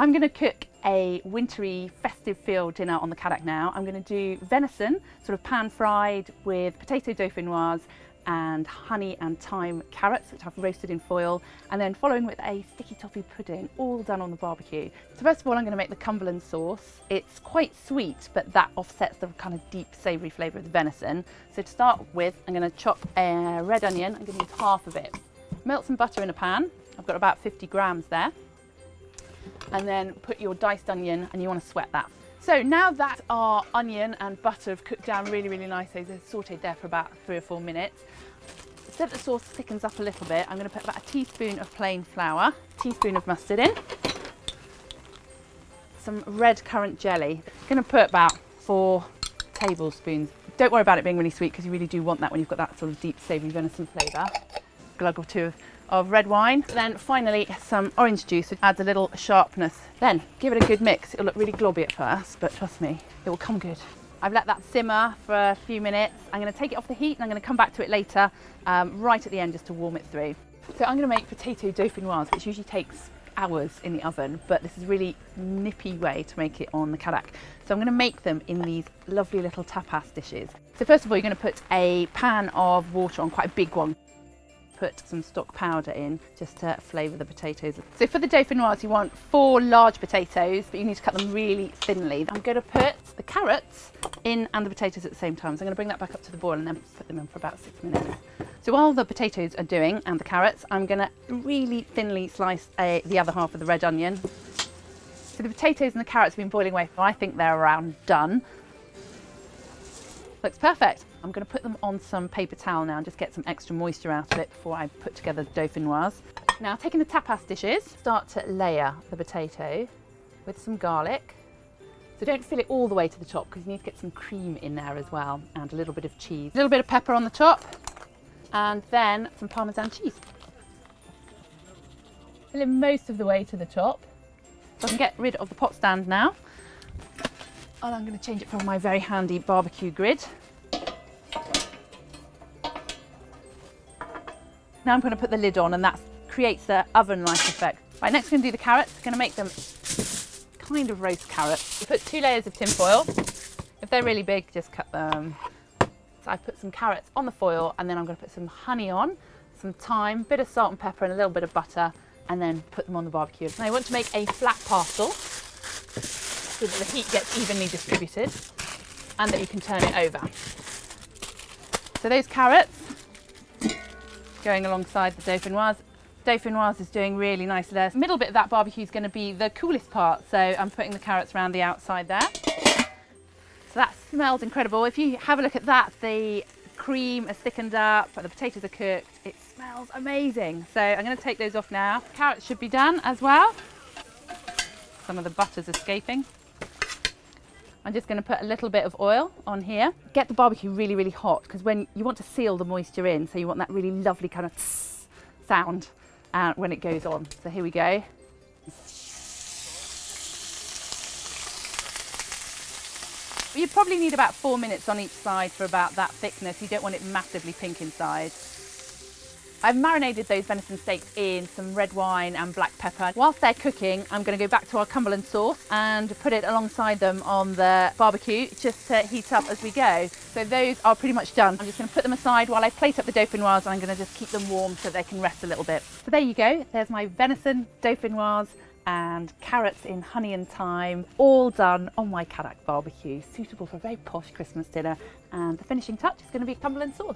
I'm going to cook a wintry festive field dinner on the Cadac now. I'm going to do venison, sort of pan fried with potato dauphinoise and honey and thyme carrots, which I've roasted in foil, and then following with a sticky toffee pudding, all done on the barbecue. So first of all, I'm going to make the Cumberland sauce. It's quite sweet, but that offsets the kind of deep savoury flavour of the venison. So to start with, I'm going to chop a red onion. I'm going to use half of it. Melt some butter in a pan. I've got about 50 grams there. And then put your diced onion, and you want to sweat that. So now that our onion and butter have cooked down really, really nicely, they're sautéed there for about 3 or 4 minutes. So that the sauce thickens up a little bit, I'm going to put about a teaspoon of plain flour, a teaspoon of mustard in, some red currant jelly. I'm going to put about 4 tablespoons. Don't worry about it being really sweet, because you really do want that when you've got that sort of deep savoury venison flavour. A glug or 2 of red wine. Then finally some orange juice, which adds a little sharpness. Then give it a good mix. It'll look really globby at first, but trust me, it will come good. I've let that simmer for a few minutes. I'm going to take it off the heat and I'm going to come back to it later, right at the end, just to warm it through. So I'm going to make potato dauphinoise, which usually takes hours in the oven, but this is a really nippy way to make it on the Cadac. So I'm going to make them in these lovely little tapas dishes. So first of all, you're going to put a pan of water on, quite a big one. Put some stock powder in just to flavour the potatoes. So for the dauphinoise, you want 4 large potatoes, but you need to cut them really thinly. I'm going to put the carrots in and the potatoes at the same time. So I'm going to bring that back up to the boil and then put them in for about 6 minutes. So while the potatoes are doing, and the carrots, I'm going to really thinly slice the other half of the red onion. So the potatoes and the carrots have been boiling away. I think they're around done. Looks perfect. I'm going to put them on some paper towel now and just get some extra moisture out of it before I put together the dauphinoise. Now, taking the tapas dishes, start to layer the potato with some garlic. So don't fill it all the way to the top, because you need to get some cream in there as well, and a little bit of cheese. A little bit of pepper on the top, and then some Parmesan cheese. Fill it most of the way to the top. So I can get rid of the pot stand now. And I'm going to change it from my very handy barbecue grid. Now I'm going to put the lid on, and that creates the oven-like effect. Right, next I'm going to do the carrots. I'm going to make them kind of roast carrots. Put 2 layers of tin foil. If they're really big, just cut them. So I put some carrots on the foil, and then I'm going to put some honey on, some thyme, bit of salt and pepper, and a little bit of butter, and then put them on the barbecue. Now I want to make a flat parcel, so that the heat gets evenly distributed and that you can turn it over. So those carrots going alongside the dauphinoise. Dauphinoise is doing really nicely there. The middle bit of that barbecue is going to be the coolest part, so I'm putting the carrots around the outside there. So that smells incredible. If you have a look at that, the cream is thickened up, the potatoes are cooked. It smells amazing. So I'm going to take those off now. Carrots should be done as well. Some of the butter's escaping. I'm just going to put a little bit of oil on here. Get the barbecue really, really hot, because when you want to seal the moisture in, so you want that really lovely kind of tss sound when it goes on. So here we go. You probably need about 4 minutes on each side for about that thickness. You don't want it massively pink inside. I've marinated those venison steaks in some red wine and black pepper. Whilst they're cooking, I'm going to go back to our Cumberland sauce and put it alongside them on the barbecue, just to heat up as we go. So those are pretty much done. I'm just going to put them aside while I plate up the dauphinoise, and I'm going to just keep them warm so they can rest a little bit. So there you go. There's my venison, dauphinoise and carrots in honey and thyme, all done on my Cadac barbecue, suitable for a very posh Christmas dinner. And the finishing touch is going to be Cumberland sauce.